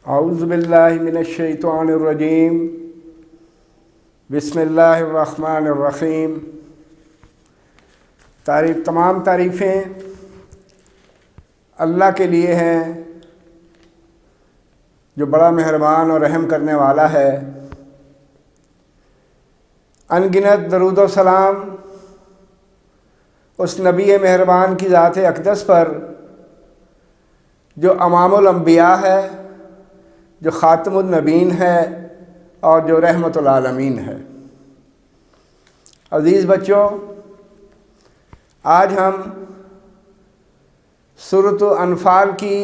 اعوذ باللہ من الشیطان الرجیم بسم اللہ الرحمن الرحیم۔ تمام تعریفیں اللہ کے لیے ہیں جو بڑا مہربان اور رحم کرنے والا ہے۔ ان گنت درود و سلام اس نبی مہربان کی ذات اقدس پر جو امام الانبیاء ہے، جو خاتم النبیین ہے اور جو رحمت العالمین ہے۔ عزیز بچوں، آج ہم سورۃ انفال کی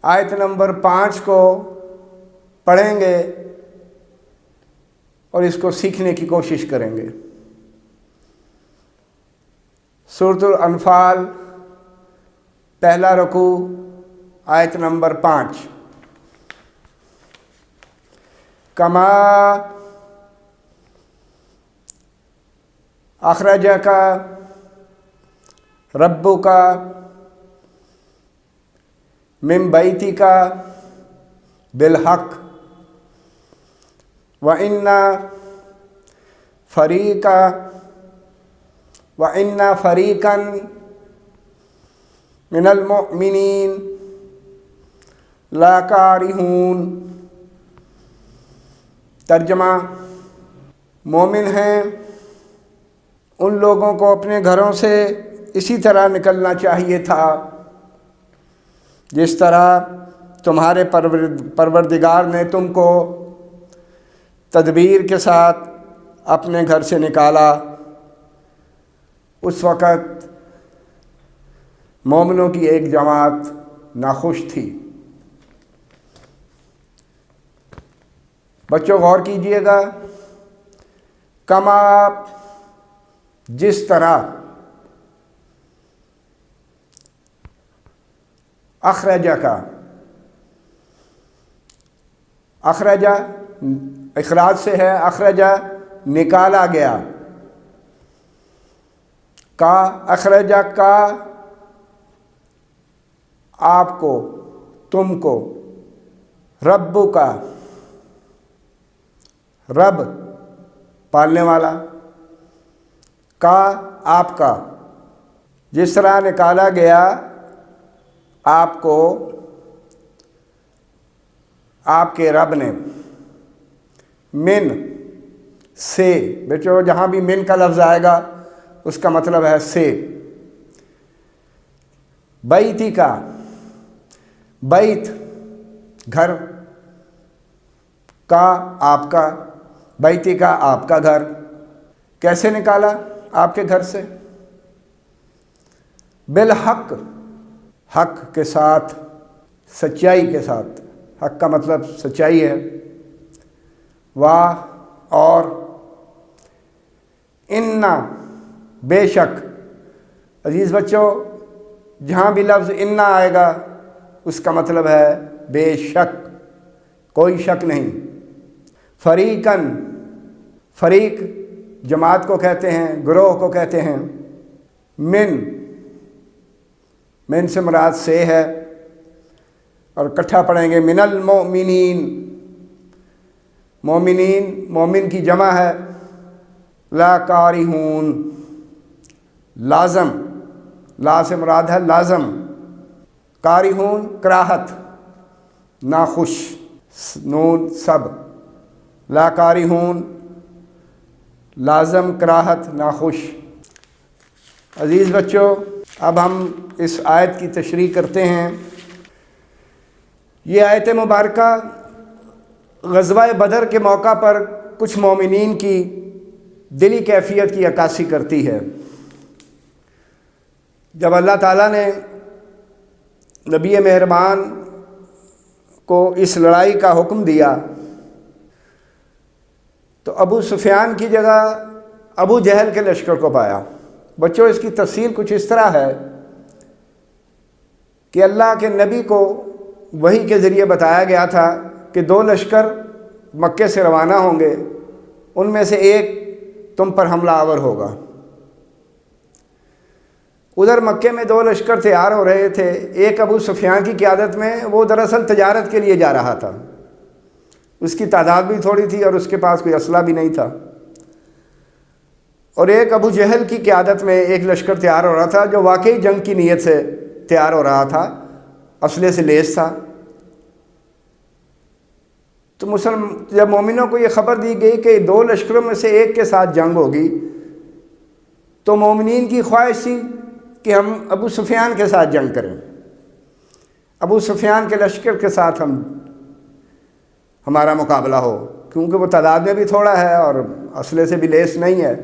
آیت نمبر 5 کو پڑھیں گے اور اس کو سیکھنے کی کوشش کریں گے۔ سورۃ الانفال پہلا رکوع آیت نمبر 5۔ کما اخرجک ربک من بیتک بالحق وان فریقا من المؤمنین لکارہون۔ ترجمہ: مومن ہیں ان لوگوں کو اپنے گھروں سے اسی طرح نکلنا چاہیے تھا جس طرح تمہارے پروردگار نے تم کو تدبیر کے ساتھ اپنے گھر سے نکالا۔ اس وقت مومنوں کی ایک جماعت ناخوش تھی۔ بچوں غور کیجئے گا، کما جس طرح، اخرجہ کا اخرجہ اخراج سے ہے، اخرجہ نکالا گیا، کا اخرجہ کا آپ کو، تم کو، رب کا رب پالنے والا، کا آپ کا، جس طرح نکالا گیا آپ کو آپ کے رب نے، من سے۔ بچوں جہاں بھی من کا لفظ آئے گا اس کا مطلب ہے سے۔ بیتی کا، بیت گھر، کا آپ کا، بیتی کا آپ کا گھر۔ کیسے نکالا آپ کے گھر سے؟ بالحق، حق کے ساتھ، سچائی کے ساتھ۔ حق کا مطلب سچائی ہے۔ واہ اور، انا بے شک۔ عزیز بچوں جہاں بھی لفظ انا آئے گا اس کا مطلب ہے بے شک، کوئی شک نہیں۔ فریقاً، فریق جماعت کو کہتے ہیں، گروہ کو کہتے ہیں۔ من سے مراد سے ہے، اور اکٹھا پڑھیں گے من المؤمنین۔ مومنین، مومن کی جمع ہے۔ لکارہون، لازم، لا سے مراد ہے لازم۔ کارہون کراہت، ناخوش، نون سب۔ لاکارہون لازم، کراہت، ناخوش۔ عزیز بچوں اب ہم اس آیت کی تشریح کرتے ہیں۔ یہ آیت مبارکہ غزوہ بدر کے موقع پر کچھ مومنین کی دلی کیفیت کی عکاسی کرتی ہے۔ جب اللہ تعالیٰ نے نبی مہربان کو اس لڑائی کا حکم دیا تو ابو سفیان کی جگہ ابو جہل کے لشکر کو پایا۔ بچوں اس کی تفصیل کچھ اس طرح ہے کہ اللہ کے نبی کو وحی کے ذریعے بتایا گیا تھا کہ 2 لشکر مکے سے روانہ ہوں گے، ان میں سے ایک تم پر حملہ آور ہوگا۔ ادھر مکے میں 2 لشکر تیار ہو رہے تھے، ایک ابو سفیان کی قیادت میں، وہ دراصل تجارت کے لیے جا رہا تھا، اس کی تعداد بھی تھوڑی تھی اور اس کے پاس کوئی اسلحہ بھی نہیں تھا، اور ایک ابو جہل کی قیادت میں ایک لشکر تیار ہو رہا تھا جو واقعی جنگ کی نیت سے تیار ہو رہا تھا، اسلحے سے لیس تھا۔ تو جب مومنوں کو یہ خبر دی گئی کہ 2 لشکروں میں سے ایک کے ساتھ جنگ ہوگی، تو مومنین کی خواہش تھی کہ ہم ابو سفیان کے ساتھ جنگ کریں، ابو سفیان کے لشکر کے ساتھ ہمارا مقابلہ ہو، کیونکہ وہ تعداد میں بھی تھوڑا ہے اور اسلحے سے بھی لیس نہیں ہے۔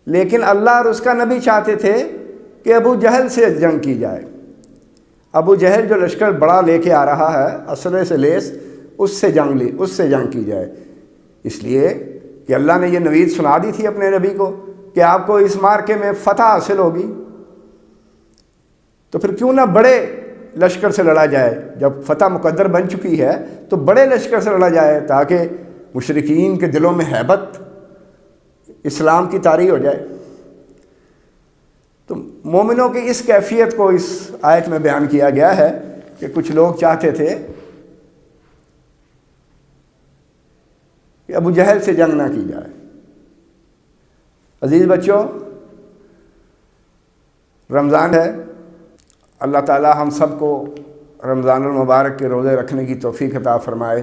لیکن اللہ اور اس کا نبی چاہتے تھے کہ ابو جہل سے جنگ کی جائے، ابو جہل جو لشکر بڑا لے کے آ رہا ہے اسلحے سے لیس، اس سے جنگ کی جائے، اس لیے کہ اللہ نے یہ نوید سنا دی تھی اپنے نبی کو کہ آپ کو اس معرکے میں فتح حاصل ہوگی، تو پھر کیوں نہ بڑے لشکر سے لڑا جائے، جب فتح مقدر بن چکی ہے تو بڑے لشکر سے لڑا جائے تاکہ مشرکین کے دلوں میں ہیبت اسلام کی طاری ہو جائے۔ تو مومنوں کی اس کیفیت کو اس آیت میں بیان کیا گیا ہے کہ کچھ لوگ چاہتے تھے کہ ابو جہل سے جنگ نہ کی جائے۔ عزیز بچوں، رمضان ہے، اللہ تعالی ہم سب کو رمضان المبارک کے روزے رکھنے کی توفیق عطا فرمائے۔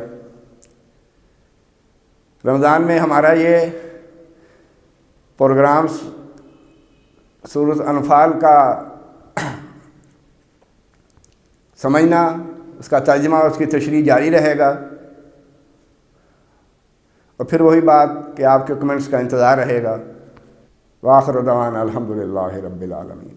رمضان میں ہمارا یہ پروگرام سورۃ انفال کا سمجھنا، اس کا ترجمہ اور اس کی تشریح جاری رہے گا، اور پھر وہی بات کہ آپ کے کمنٹس کا انتظار رہے گا۔ وآخر دعوانا الحمدللہ رب العالمین۔